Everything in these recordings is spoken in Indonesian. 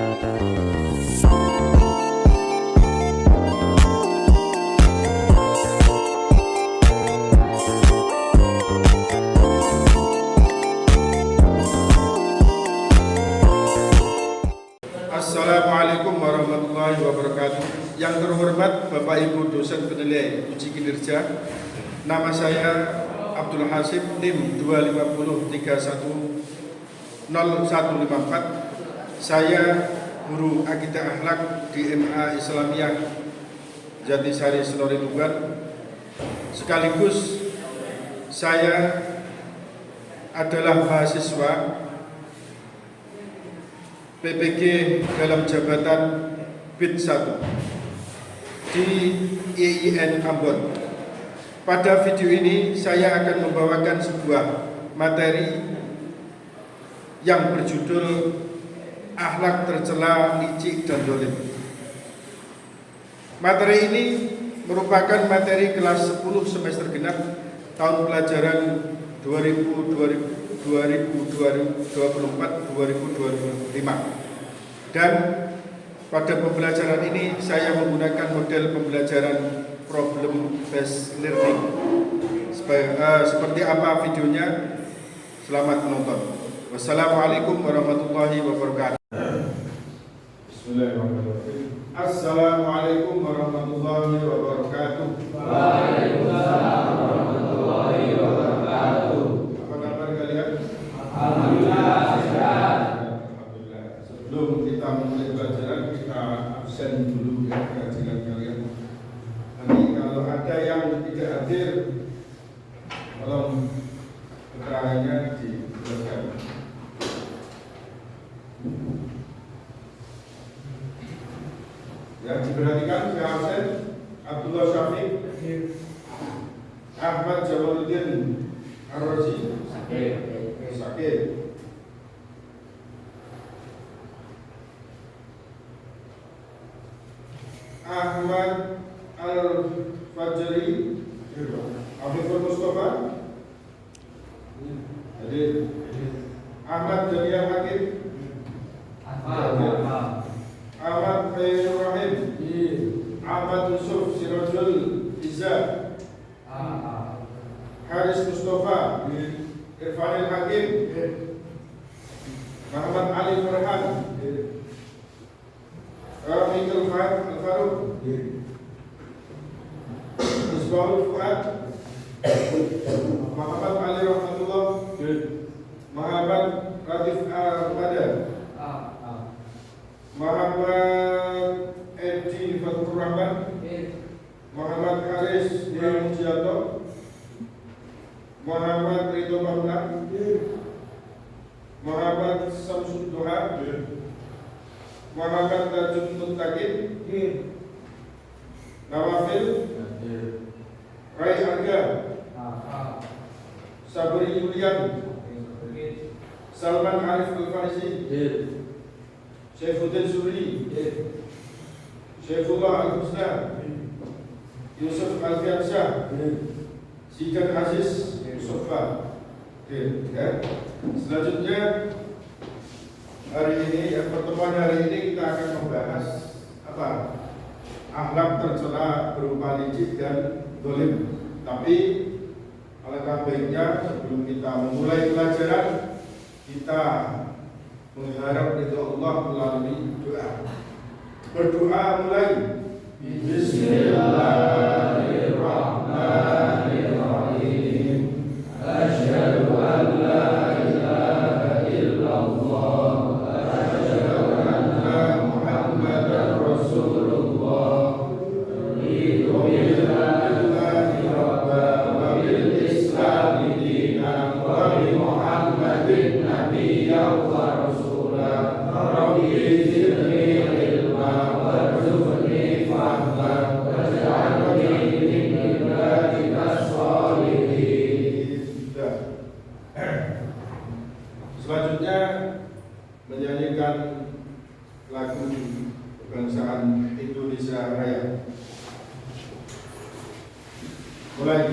Assalamualaikum warahmatullahi wabarakatuh. Yang terhormat Bapak Ibu dosen penilai uji kinerja, nama saya Abdul Hasib, NIM 250310154. Saya guru akidah akhlak di MA Islamiyah Jatisari Selori Tuban. Sekaligus saya adalah mahasiswa PPG dalam jabatan BID 1 di IAIN Ambon. Pada video ini saya akan membawakan sebuah materi yang berjudul Akhlak Tercela, Licik dan Dolim. Materi ini merupakan materi kelas 10 semester genap tahun pelajaran 2024-2025. Dan pada pembelajaran ini saya menggunakan model pembelajaran problem based learning. Seperti apa videonya? Selamat menonton. Wassalamualaikum warahmatullahi wabarakatuh. Bismillahirrahmanirrahim. Assalamualaikum warahmatullahi wabarakatuh. Waalaikumsalam warahmatullahi wabarakatuh. Apa kabar kalian? Alhamdulillah sehat. Alhamdulillah. Sebelum kita mulai pelajaran, kita absen dulu ya kajian kalian. Nanti kalau ada yang tidak hadir, tolong keterangannya dijelaskan. Yang diperhatikan yang absen Abdullah Syafiq, Ahmad Jamaluddin Ar-Razi, Sakit, Ahmad Al-Fajri, Afiful Mustafa, Ahmad Jamiah Hakim, Ahmad Khairul Rahim, Ahmad Yusuf Sirajul Izzah, Haris Mustafa, Irfanil Hakim, Muhammad Ali Farhan, Rafiqul Al-Faruq, Isbahul Fuad, Muhammad Ali Rahmatullah, Muhammad Latif Al-Madad, Muhammad Edi Fatur Rahman, Muhammad Haris Mujiato, Muhammad Ridho Bambang, Muhammad Samsud Duha, Muhammad Tajud Muttaqin, Nawafil, Rai Arga, Sabri Yulian, Salman Arif Al-Farisi, Syaifuddin Suri, Syaifullah Al-Husna, Yusuf Al-Fiansyah, Sikan Aziz Mustafa. Oke, ya. Selanjutnya hari ini, pertemuan hari ini kita akan membahas apa? Akhlak tercela berupa licik dan dolim. Tapi alangkah baiknya sebelum kita memulai pelajaran, kita mengharap ridho Allah melalui doa. Berdoa mulai. Bismillahirrahmanirrahim. Asyhadu an la ilaha illallah, asyhadu anna Muhammadar Rasulullah. Ridho billahi rabban wa bil Islam dinan wa bi Muhammadin nabiyyan wa rasulan. Rabbi zidni ilma warzuqni fahman waj'alni min ibadika sholihin. Selanjutnya menyanyikan lagu kebangsaan Indonesia Raya. Mulai.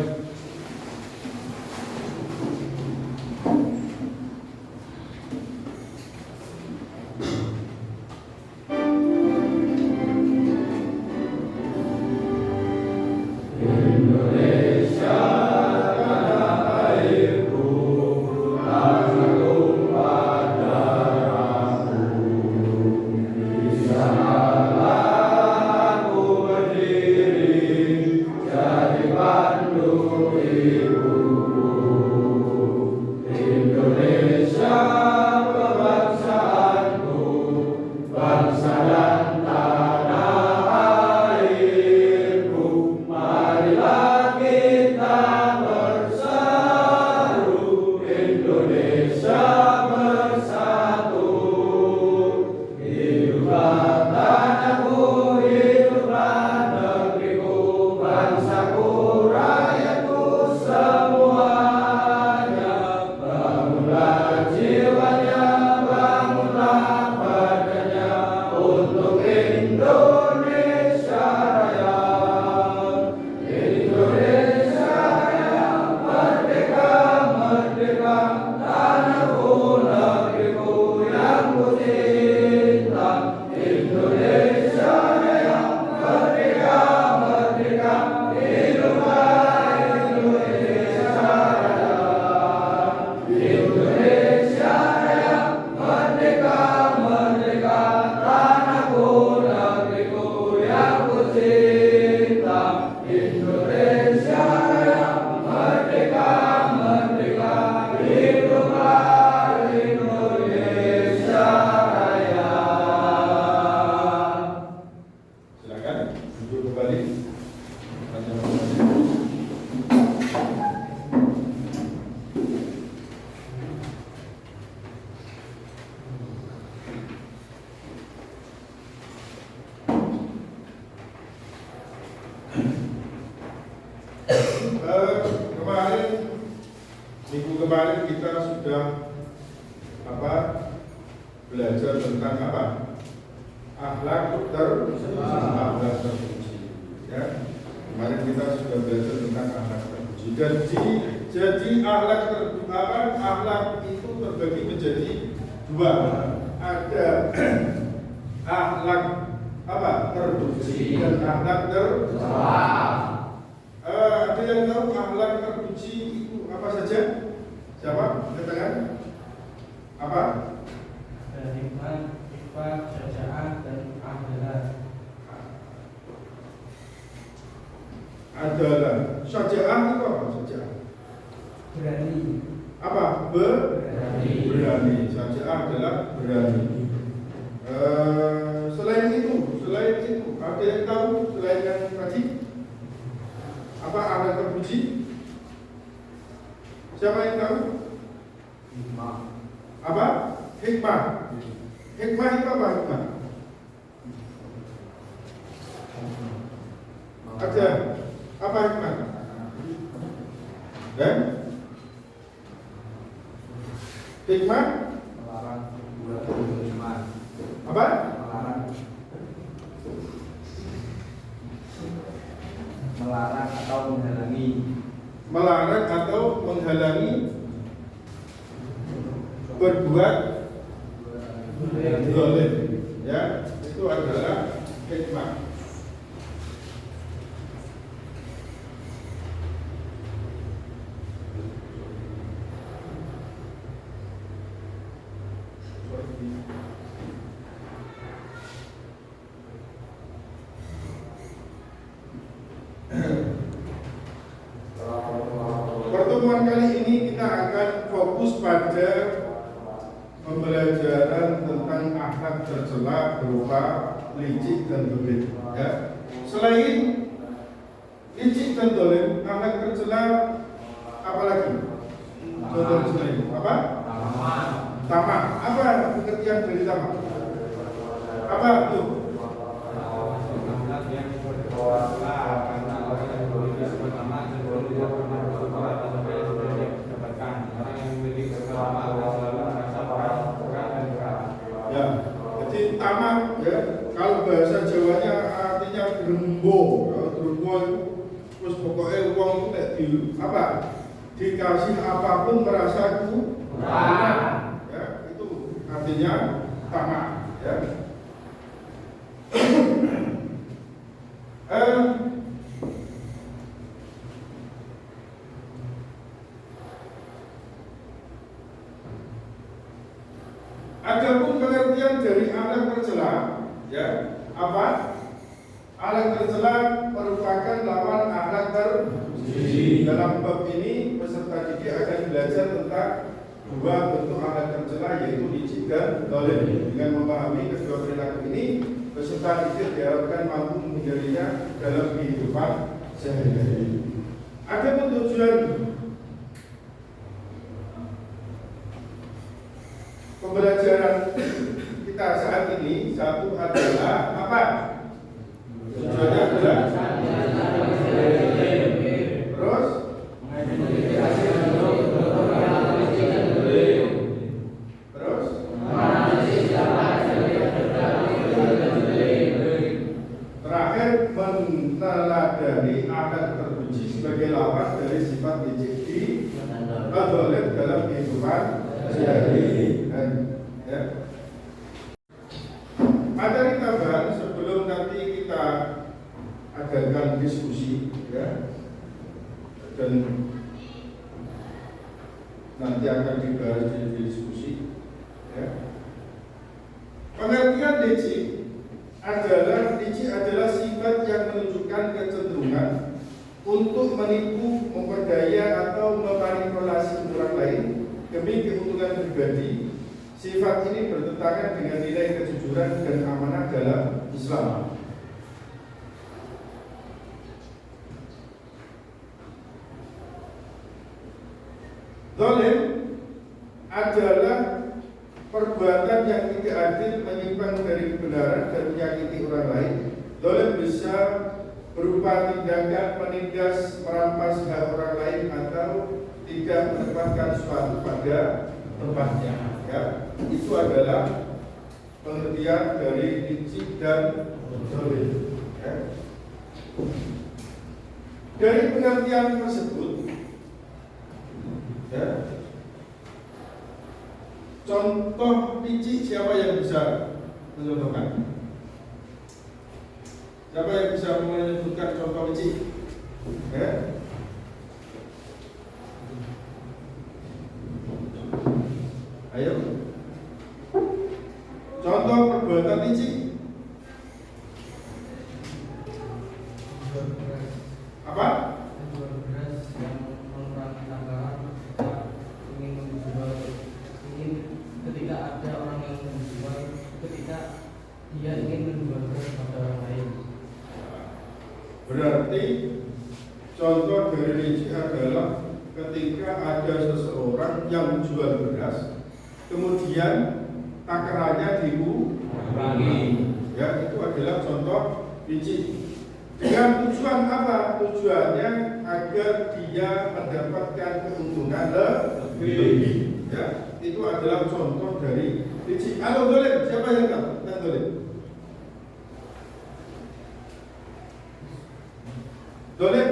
kemarin kita sudah belajar tentang akhlak terpuji. Ya, kemarin kita sudah belajar tentang akhlak terpuji. Jadi akhlak itu terbagi menjadi dua. Ada akhlak terpuji dan akhlak tercela. Ada yang tahu akhlak terpuji itu apa saja? Siapa? Katakan. Apa? Hikmah, syaja'ah, dan adalah syaja'ah itu apa? Syaja'ah berani. Apa? Berani. Syaja'ah adalah berani. Selain itu ada yang tahu selain yang tadi? Apa akhlak terpuji? Siapa yang tahu? Hikmah. Apa? Hikmah. Hikmah itu apa hikmah? Ada apa hikmah? Dan hikmah Melarang berbuat iman. apa? Melarang atau menghalangi. Melarang atau menghalangi berbuat zalim. Ya, itu adalah hikmah. Pertemuan kali ini kita akan fokus pada pembelajaran tentang akhlak tercela berupa licik dan dolim. Ya. Selain licik dan dolim, akhlak tercela apa lagi? Contoh selain apa? Tamak. Apa pengertian dari tamak? Apa itu? Ya, jadi tamak ya, kalau bahasa Jawanya artinya gerembo. Kalau gerembo itu terus pokoknya uang itu nek di apa? Dikasih apapun merasa kurang. Ya, itu artinya tamak ya. Adapun pengertian dari akhlak tercela, ya, apa? Akhlak tercela merupakan lawan akhlak terpuji. Dalam bab ini peserta didik akan belajar tentang dua bentuk akhlak tercela, yaitu licik dan zalim. Dengan memahami kedua perilaku ini, peserta didik diharapkan mampu menghindarinya dalam kehidupan sehari-hari. Ada tujuan pembelajaran kita saat ini. Satu adalah apa? Tujuannya adalah terus terakhir meneladani akhlak terpuji sebagai lawan dari sifat licik atau zalim dalam kehidupan sehari-hari. Ya. Materi tambahan sebelum nanti kita adakan diskusi, ya, dan nanti akan dibahas di diskusi. Ya. Pengertian licik adalah sifat yang menunjukkan kecenderungan untuk menipu, memperdaya atau memanipulasi orang lain demi keuntungan pribadi. Sifat ini bertentangan dengan nilai kejujuran dan amanah dalam Islam. Zalim adalah perbuatan yang tidak adil, menyimpang dari kebenaran dan menyakiti orang lain. Zalim bisa berupa tindakan menindas, merampas hak orang lain, atau tidak menempatkan suatu pada tempatnya. Ya, itu adalah pengertian dari licik dan dolim. Ya. Dari pengertian tersebut, ya, contoh licik siapa yang bisa mencontohkan? Siapa yang bisa menyebutkan contoh licik? Ya. Ayo. Contoh perbuatan licik. Apa? Menjual beras yang mengurangi anggaran ketika ada orang yang menjual, ketika dia ingin menjual beras pada orang lain. Berarti contoh dari licik adalah ketika ada seseorang yang jual beras, kemudian takarannya dikurangi. Ya, itu adalah contoh licik. Dengan tujuan apa? Tujuannya agar dia mendapatkan keuntungan lebih. Ya, itu adalah contoh dari licik. Halo dolim, siapa yang tahu tentang dolim? Dolim.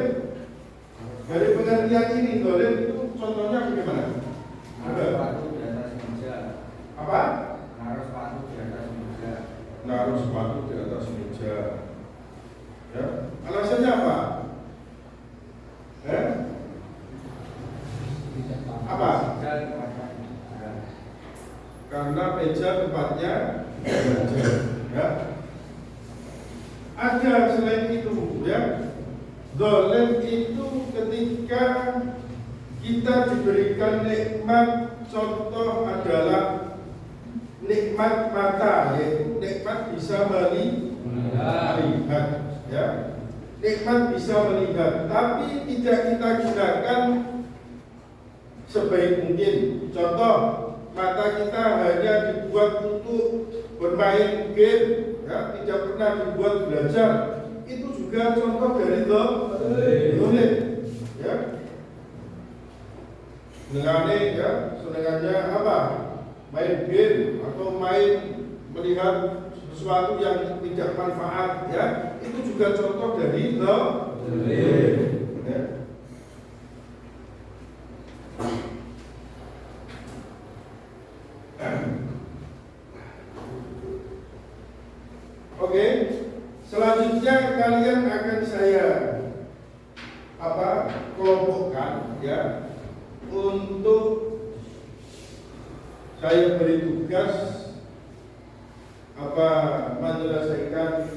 Dari pengertian ini dolim itu contohnya bagaimana? Naruh sepatu di atas meja. Apa? Naruh sepatu di atas meja. Naruh sepatu di atas meja. Ya, alasannya apa? Apa? Karena meja tempatnya belajar. Ya. Ada selain itu, ya. Dolim itu ketika kita diberikan nikmat, contoh adalah nikmat mata, yaitu nikmat bisa melihat. Ya, nikmat bisa melihat, tapi tidak kita gunakan sebaik mungkin. Contoh, mata kita hanya dibuat untuk bermain game, ya, tidak pernah dibuat belajar. Itu juga contoh dari dolim. Ya, senengane, ya, senengannya apa? Main game atau main melihat sesuatu yang tidak manfaat, ya, itu juga contoh dari dolim. Ya. Oke, selanjutnya kalian akan saya kelompokkan, ya, untuk saya beri tugas menyelesaikan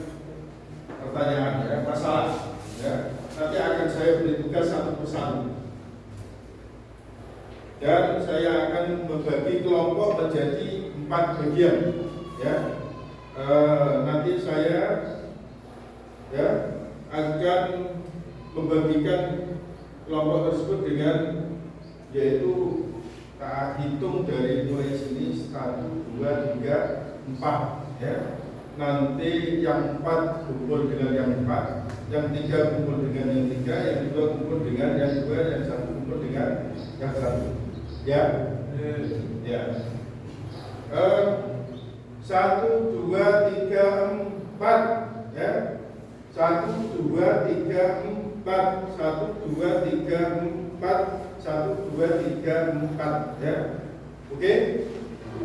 pertanyaan, ya, masalah, ya. Nanti akan saya beri tugas satu persatu, dan saya akan membagi kelompok menjadi 4 bagian, ya. Nanti saya, ya, akan membagikan kelompok tersebut dengan, yaitu tak hitung dari mulai sini 1, 2, 3, 4, ya. Nanti yang 4 kumpul dengan yang 4, yang 3 kumpul dengan yang 3, yang 2 kumpul dengan yang 2, yang 1 kumpul dengan yang 1. Ya, ya. 1, 2, 3, 4, ya. 1, 2, 3, 4, 1, 2, 3, 4, 1, 2, 3, 4, ya. Oke.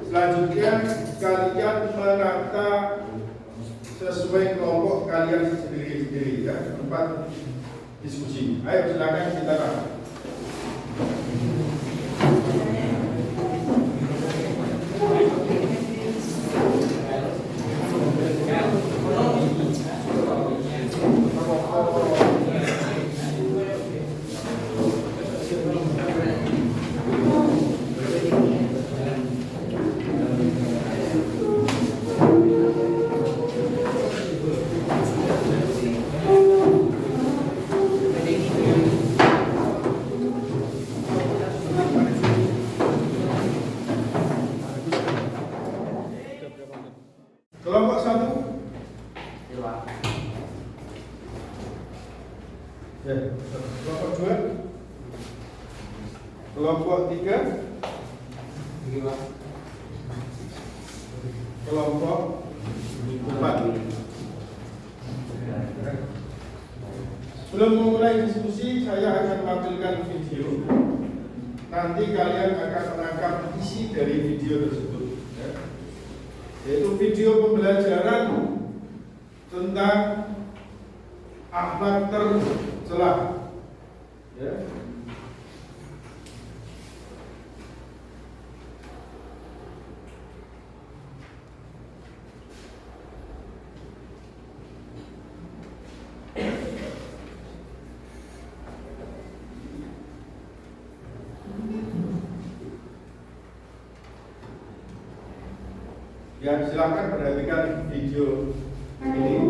Selanjutnya kalian menata sesuai kelompok kalian sendiri-sendiri, ya. Tempat diskusi. Ayo silakan kita lihat. Kelompok 1. Ya, kelompok 2. Kelompok 3, kelompok 4. Sebelum memulai diskusi, saya akan tampilkan video. Nanti kalian akan menangkap isi dari video tersebut, ya. Yaitu video pembelajaran tentang akhlak tercela, ya. Ya, silakan perhatikan video ini.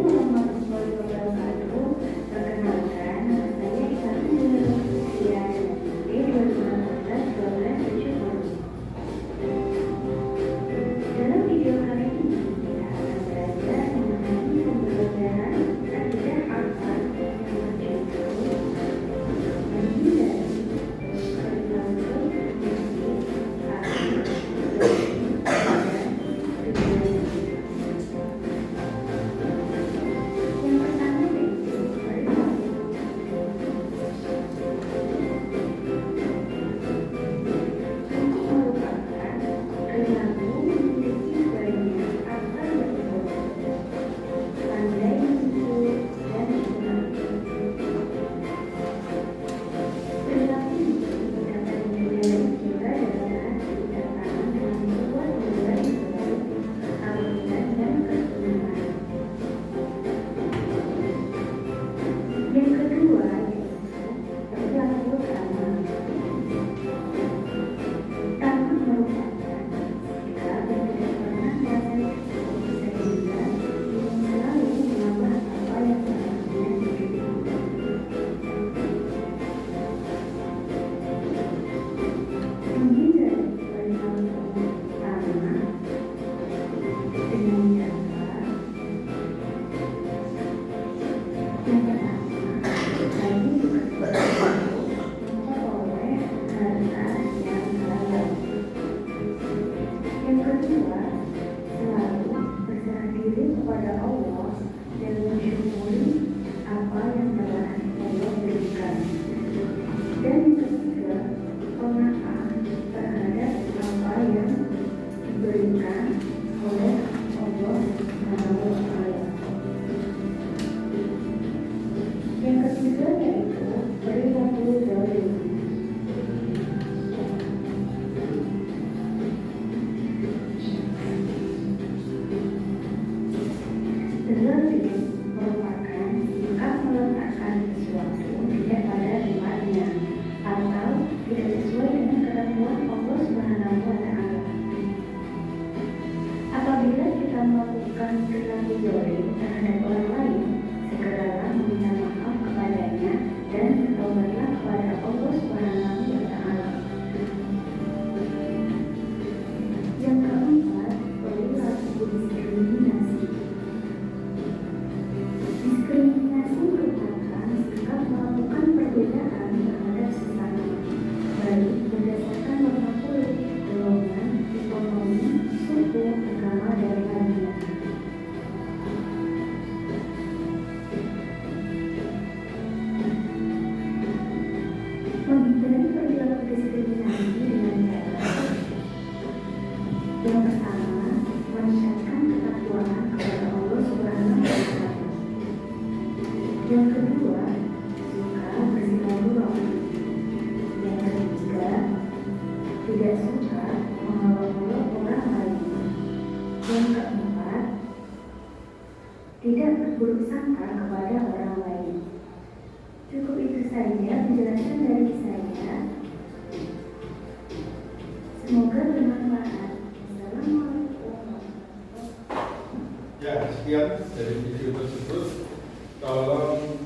Ya, sekian dari video tersebut. Tolong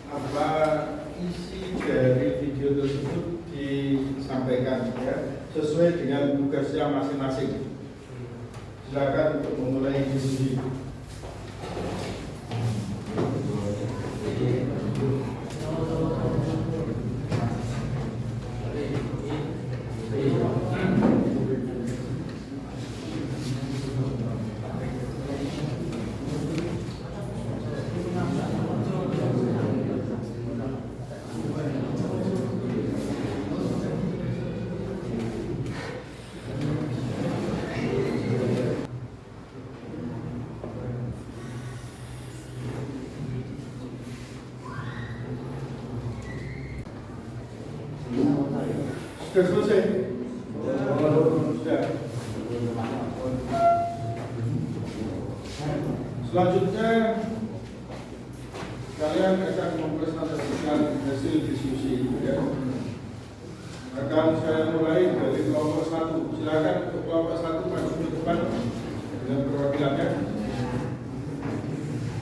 apa isi dari video tersebut disampaikan, ya, sesuai dengan tugasnya masing-masing. Silakan untuk memulai diskusi. Sudah selesai? Sudah. Selanjutnya kalian akan mempresentasikan hasil diskusi ya. Akan saya mulai dari kelompok 1. Silakan untuk kelompok 1 maju ke depan dengan perwakilannya.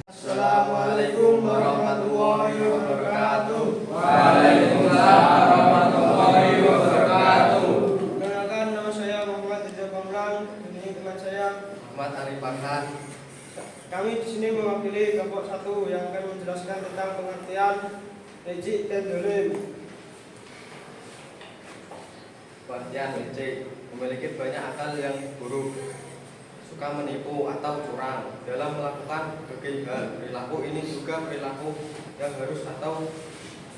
Assalamualaikum warahmatullahi wabarakatuh. Waalaikumsalam warahmatullahi wabarakatuh. Perkenalkan, nama saya Muhammad Rizal Bambang. Ini teman saya Muhammad Arif Farhan. Kami di sini mewakili kelompok 1 yang akan menjelaskan tentang pengertian licik dan dolim. Pengertian licik memiliki banyak akal yang buruk, suka menipu atau curang dalam melakukan berbagai hal. Perilaku ini juga perilaku yang harus atau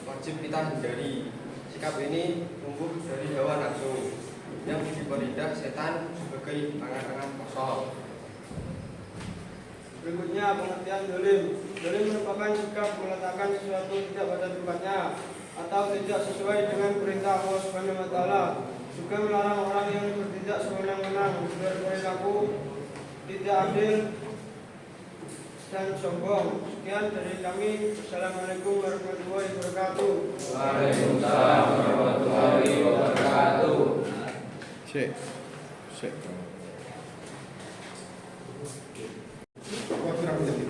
wajib kita hindari. Sikap ini tumbuh dari hawa nafsu yang diperindah setan sebagai angan-angan kosong. Berikutnya pengertian dolim. Dolim merupakan sikap meletakkan sesuatu tidak pada tempatnya atau tidak sesuai dengan perintah Allah Subhanahu wa taala. Juga melarang orang yang bertindak sewenang-wenang, berperilaku tidak adil dan sombong. Sekian dari kami. Assalamualaikum warahmatullahi wabarakatuh. Waalaikumsalam warahmatullahi wabarakatuh. Cek. Waktu rambut jadi.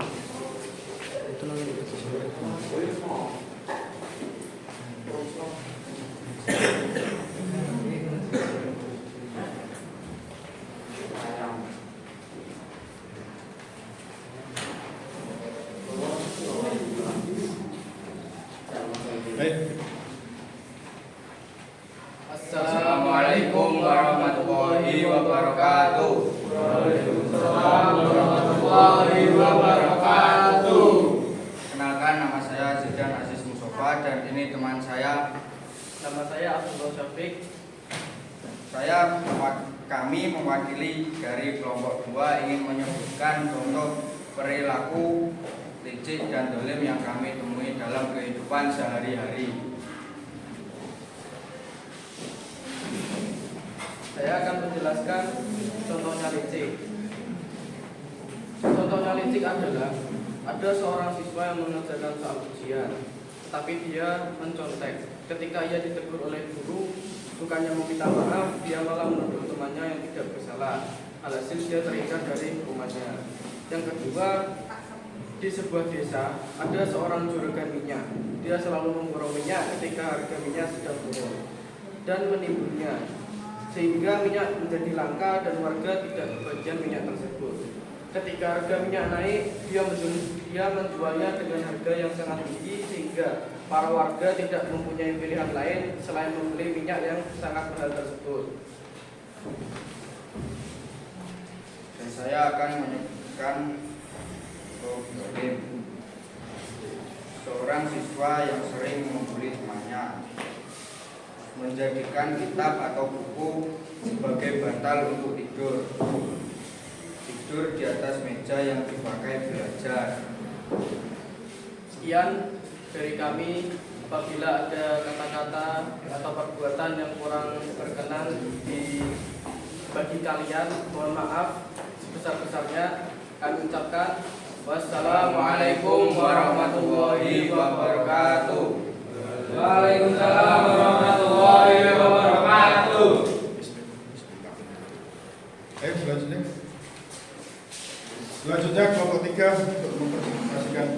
Baik. Assalamualaikum warahmatullahi wabarakatuh. Waalaikumsalam warahmatullahi wabarakatuh. Kenalkan, nama saya Zidan Aziz Mustafa dan ini teman saya. Nama saya Abdullah Syafiq. Kami mewakili dari kelompok 2 ingin menyebutkan contoh perilaku licik dan dolim yang kami temui dalam kehidupan sehari-hari. Saya akan menjelaskan contohnya licik. Contohnya licik adalah ada seorang siswa yang mengerjakan soal ujian, tapi dia mencontek. Ketika ia ditegur oleh guru, bukannya meminta maaf, dia malah menuduh temannya yang tidak bersalah. Alhasil dia terincar dari rumahnya. Yang kedua, di sebuah desa ada seorang juragan minyak. Dia selalu memborong minyak ketika harga minyak sedang turun dan menimbunnya, sehingga minyak menjadi langka dan warga tidak kebagian minyak tersebut. Ketika harga minyak naik, dia menjualnya dengan harga yang sangat tinggi sehingga para warga tidak mempunyai pilihan lain selain membeli minyak yang sangat mahal tersebut. Dan saya akan menyebutkan dolim. Seorang siswa yang sering membuli temannya, menjadikan kitab atau buku sebagai bantal untuk tidur di atas meja yang dipakai belajar. Sekian dari kami. Apabila ada kata-kata atau perbuatan yang kurang berkenan bagi kalian, mohon maaf sebesar-besarnya. Kami ucapkan wassalamualaikum warahmatullahi wabarakatuh. Waalaikumsalam warahmatullahi wabarakatuh. Ayo selanjutnya kelompok 3 untuk mempresentasikan.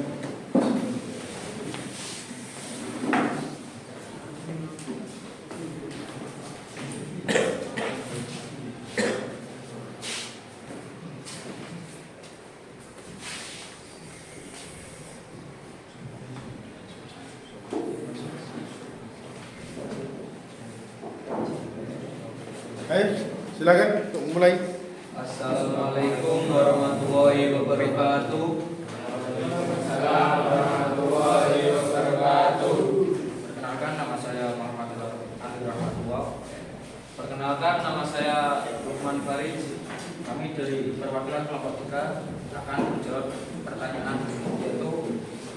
Ayo, silakan untuk mulai. Assalamualaikum warahmatullahi wabarakatuh. Assalamualaikum warahmatullahi wabarakatuh. Perkenalkan, nama saya Muhammad Arif Farhan. Perkenalkan, nama saya Lukman Farid. Kami dari perwakilan kelompok 3 akan menjawab pertanyaan, yaitu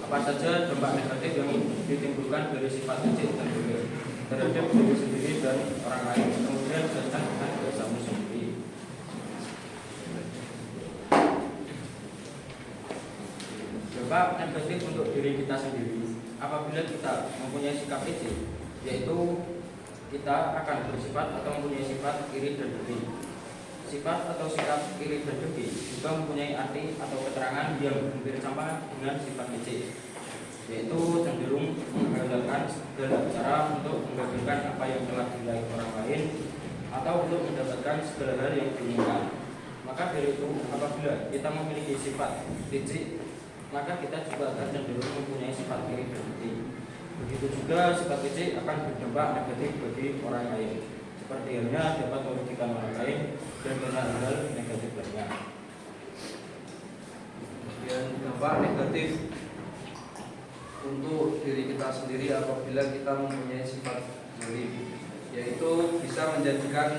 apa saja dampak negatif yang ditimbulkan dari sifat licik dan dolim. terhadap diri sendiri dan orang lain. Kemudian jelaskan dengan dosamu sendiri. Dampak negatif untuk diri kita sendiri apabila kita mempunyai sikap licik, yaitu kita akan bersifat atau mempunyai sifat iri dan dengki. Sifat atau sikap iri dan dengki juga mempunyai arti atau keterangan yang hampir sama dengan sifat licik, yaitu cenderung mengandalkan segala cara untuk menggagalkan apa yang telah diraih orang lain atau untuk mendapatkan segala hal yang diinginkan. Maka dari itu, apabila kita memiliki sifat licik, maka kita juga akan cenderung mempunyai sifat iri dan dengki. Begitu juga sifat licik akan berdampak negatif bagi orang lain, seperti halnya dapat merugikan orang lain dan banyak hal negatif lainnya. Dan dampak negatif untuk diri kita sendiri apabila kita mempunyai sifat zalim, yaitu bisa menjadikan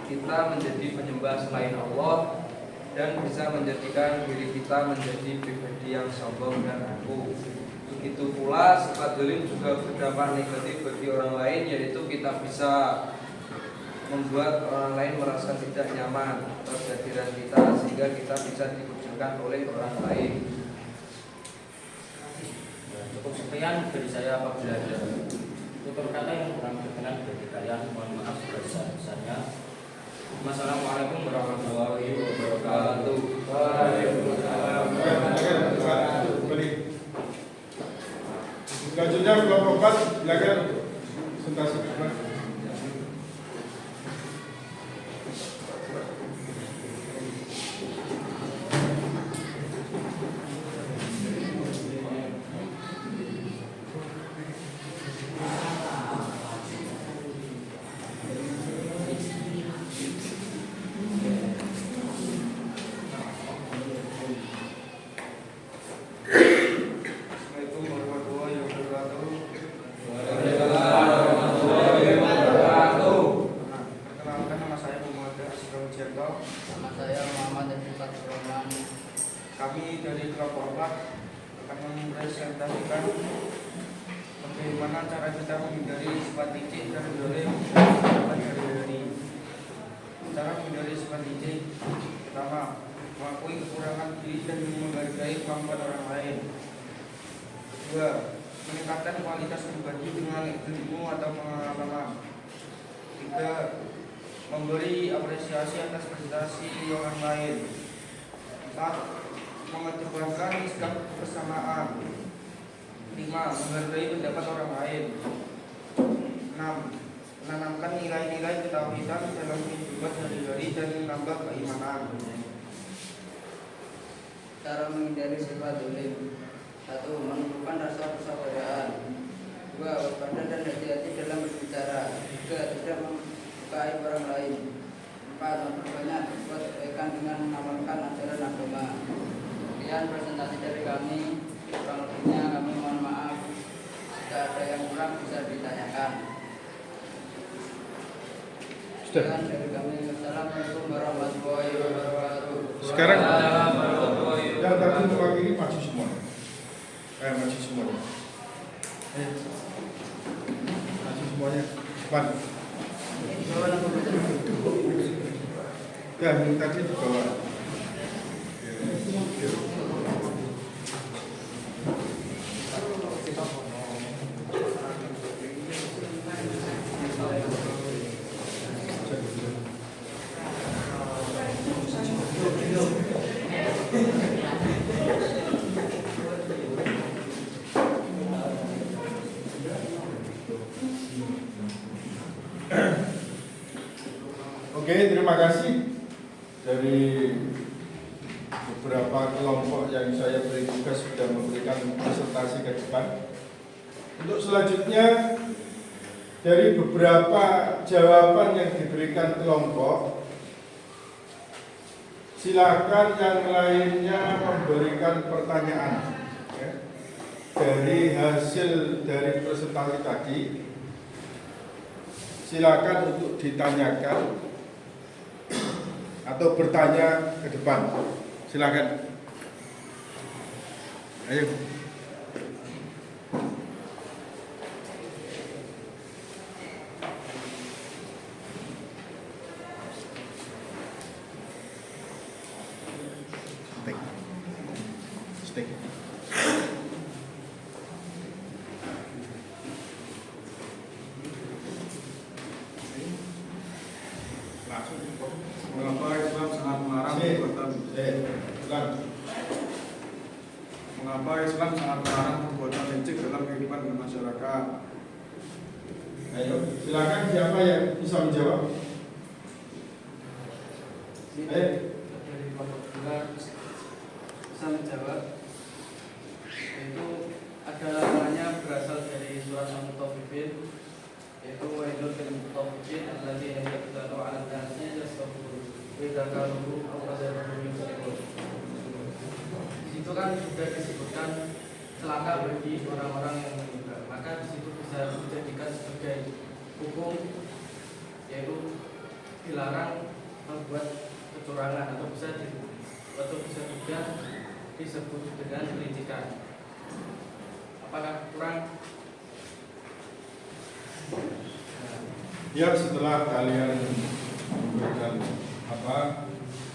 kita menjadi penyembah selain Allah dan bisa menjadikan diri kita menjadi pribadi yang sombong dan angkuh. Begitu pula sifat zalim juga berdampak negatif bagi orang lain, yaitu kita bisa membuat orang lain merasa tidak nyaman atas kehadiran kita sehingga kita bisa dikucilkan oleh orang lain. Cukup sekian dari saya. Apabila ada tutur kata yang kurang berkenan bagi kalian, mohon maaf sebesar-besarnya. Wassalamualaikum warahmatullahi wabarakatuh. Selanjutnya kelompok 4, silakan presentasi. Kami dari kelompok 4 akan mempresentasikan bagaimana cara kita menghindari sifat licik dan zalim dalam hari-hari. Cara menghindari sifat licik: pertama, mengakui kekurangan diri dan menghargai kemampuan orang lain. Kedua, meningkatkan kualitas pribadi dengan ilmu atau pengalaman. Tiga, memberi apresiasi atas prestasi orang lain. 4. Mengedepankan sikap kebersamaan. 5. Menghargai pendapat orang lain. 6. Menanamkan nilai-nilai ketauhidan dalam kehidupan sehari-hari dan menambah keimanan. Cara menghindari sifat zalim: 1. Menumbuhkan rasa persaudaraan. 2. Waspada dan hati-hati dalam berbicara. 3. Tidak membukai orang lain. 4. Memperbanyak berbuat kebaikan dengan mengamalkan ajaran agama. Sekian presentasi dari kami. Kurang lebihnya kami mohon maaf. Jika ada yang kurang bisa ditanyakan. Sekian dari kami. Assalamualaikum warahmatullahi wabarakatuh. Sekarang yang tadi mewakili maju semua. Maju semuanya. Maju semuanya. Depan. Ya, yang tadi di bawah. Oke, terima kasih dari beberapa kelompok yang saya beri tugas sudah memberikan presentasi ke depan. Untuk selanjutnya, dari beberapa jawaban yang diberikan kelompok, silakan yang lainnya memberikan pertanyaan ya, dari hasil dari presentasi tadi. Silakan untuk ditanyakan atau bertanya ke depan. Silakan. Ayo. stick. Langsung dipotong. Mengapa Islam sangat melarang perbuatan Mengapa Islam sangat melarang perbuatan licik dalam kehidupan bermasyarakat? Ayo, silakan siapa yang bisa menjawab? Dari kelompok dua bisa menjawab, yaitu ada namanya berasal dari surat Al-Mutaffifin, yaitu wailul lil mutaffifin alladzina yaqtalu 'ala an-nasi yastawfun wa idza kaluhum aw wazanuhum yukhsirun. Di situ kan sudah disebutkan celaka bagi orang-orang yang meninggal, maka di situ bisa dijadikan sebagai hukum, yaitu dilarang membuat kecurangan atau bisa juga disebut dengan kelicikan. Apakah kurang? Biar setelah kalian memberikan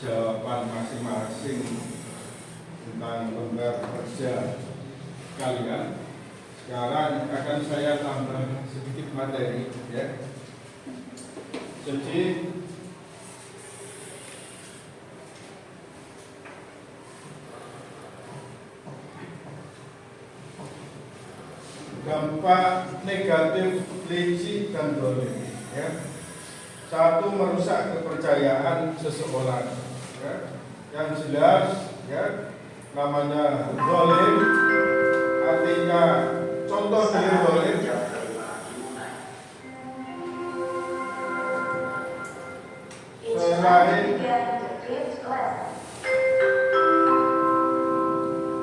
jawaban masing-masing tentang lembar kerja kalian, sekarang akan saya tambah sedikit materi, ya. Jadi dampak negatif licik dan dolim, ya. Satu, merusak kepercayaan seseorang, ya. Yang jelas, ya, namanya dolim, artinya contoh dari dolim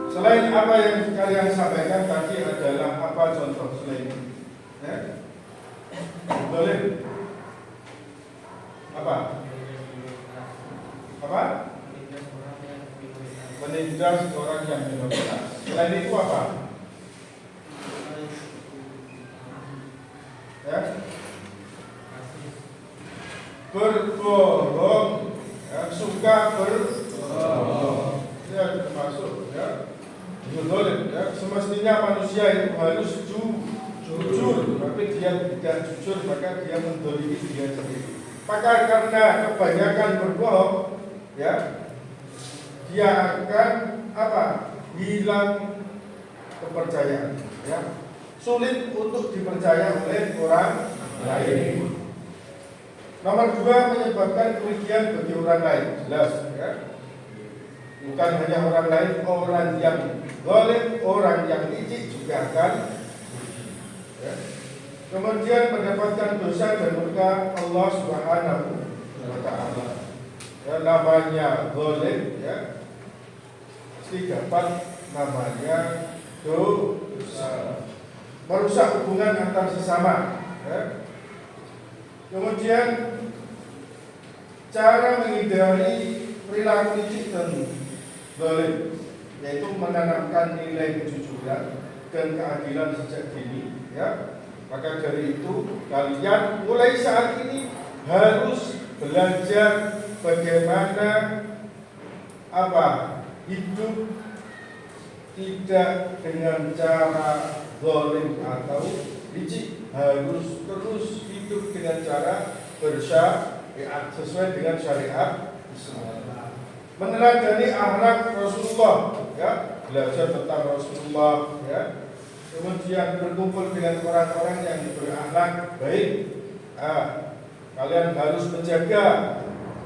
selain apa yang kalian sampaikan tadi adalah apa contoh selain ini? Ya? Dolim apa? Apa? Menindas orang yang minoritas. Selain itu apa? Ya? Berbohong, ya, suka berbohong, ya termasuk, ya, dolim, ya. Semestinya manusia itu harus jujur, tapi dia tidak jujur, maka dia mendolimi dia sendiri. Maka karena kebanyakan berbohong, ya, dia akan apa? Hilang kepercayaan, ya. Sulit untuk dipercaya oleh orang lain. Nomor dua, menyebabkan kerugian bagi orang lain, jelas, ya. Bukan hanya orang lain, orang yang zalim, orang yang licik juga akan, ya. Kemudian mendapatkan dosa dan murka Allah Subhanahu wa Ta'ala. Ya, namanya zalim, ya, pasti dapat namanya dosa, merusak hubungan antar sesama, ya. Kemudian cara menghindari perilaku licik dan zalim, yaitu menanamkan nilai kejujuran dan keadilan sejak dini, ya. Maka dari itu kalian mulai saat ini harus belajar bagaimana hidup tidak dengan cara zalim atau licik, harus terus hidup dengan cara bersyariat sesuai dengan syariat Islam. Meneladani akhlak Rasulullah, ya, belajar tentang Rasulullah, ya. Kemudian berkumpul dengan orang-orang yang berakhlak baik. Kalian harus menjaga,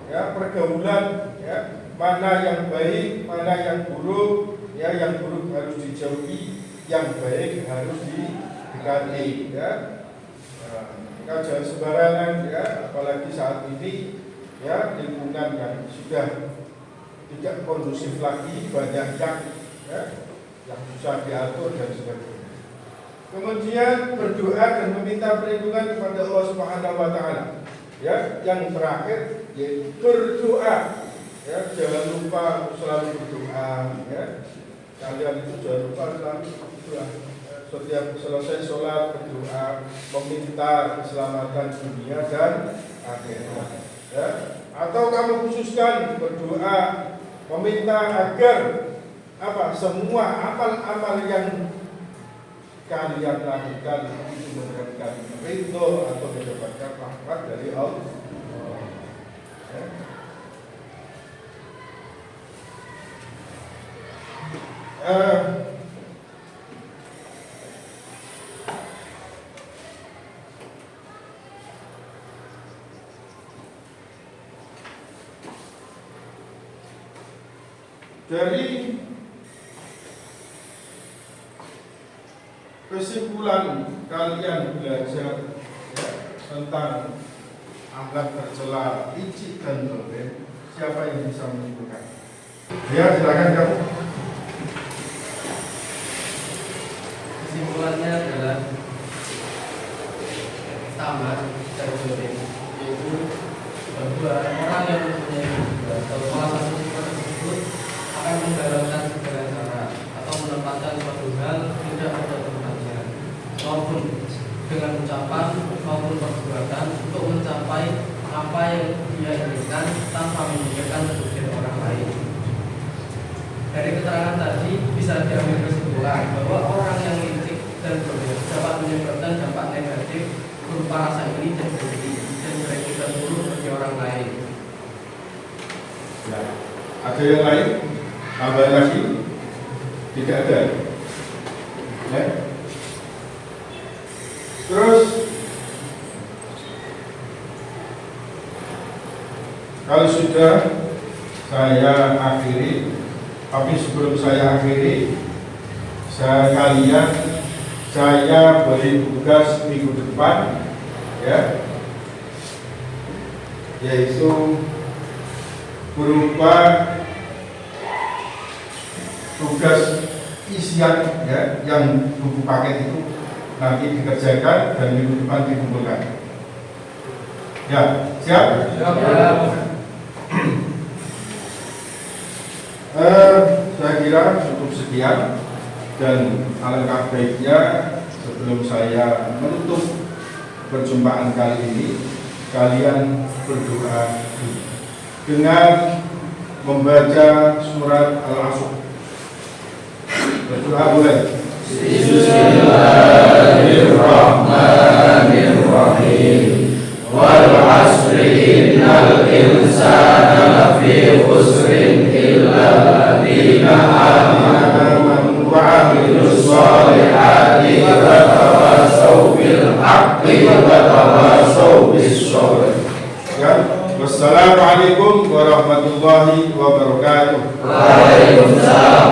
ya, pergaulan, ya, mana yang baik, mana yang buruk, ya, yang buruk harus dijauhi, yang baik harus didekati, ya. Jangan sembarangan, ya, apalagi saat ini, ya, lingkungan yang sudah tidak kondusif lagi, banyak yang susah diatur dan sebagainya. Kemudian berdoa dan meminta perlindungan kepada Allah Subhanahu wa Ta'ala. Ya, yang terakhir yaitu berdoa. Ya, jangan lupa selalu berdoa, ya. Kalian itu jangan lupa selalu berdoa. Setiap selesai sholat berdoa, meminta keselamatan dunia dan akhirat, ya. Atau kamu khususkan berdoa meminta agar semua amal-amal yang kalian lakukan itu mendapatkan ridho atau mendapatkan rahmat dari Allah. Ya. Dari kesimpulan kalian belajar ya, tentang akhlak tercela, licik dan zalim, siapa yang bisa menyimpulkan? Ya, silakan kamu. Kesimpulannya adalah sama dan zalim, yaitu bahwa orang yang mempunyai dua atau salah satu sifat tersebut akan menggalakkan segala cara atau menempatkan suatu hal tidak pada tempatnya, maupun dengan ucapan maupun perbuatan untuk mencapai apa yang dia inginkan tanpa memikirkan kerugian orang lain. Dari keterangan tadi bisa diambil kesimpulan bahwa orang yang licik dan zalim dapat menyebabkan dampak negatif berupa rasa iri dan dengki dan beretikat buruk bagi orang lain. Ya. Ada yang lain? Tambah lagi? Tidak ada. Ya. Terus kalau sudah saya akhiri, tapi sebelum saya akhiri, saya beri tugas minggu depan, ya, yaitu berupa tugas isian ya, yang buku paket itu nanti dikerjakan dan minggu depan dikumpulkan. Ya, siap? Siap. Saya kira cukup sekian dan alangkah baiknya sebelum saya menutup perjumpaan kali ini, kalian berdoa dengan membaca surat Al-Asr. Berdoa boleh. Bismillahirrahmanirrahim. Wal 'asri innal insana lafi khusrin illa alladziina aamanu wa 'amilus shalihati wa tawassaw bil haqqi wa tawassaw bis sabr. Wassalamualaikum warahmatullahi wabarakatuh. Waalaikumsalam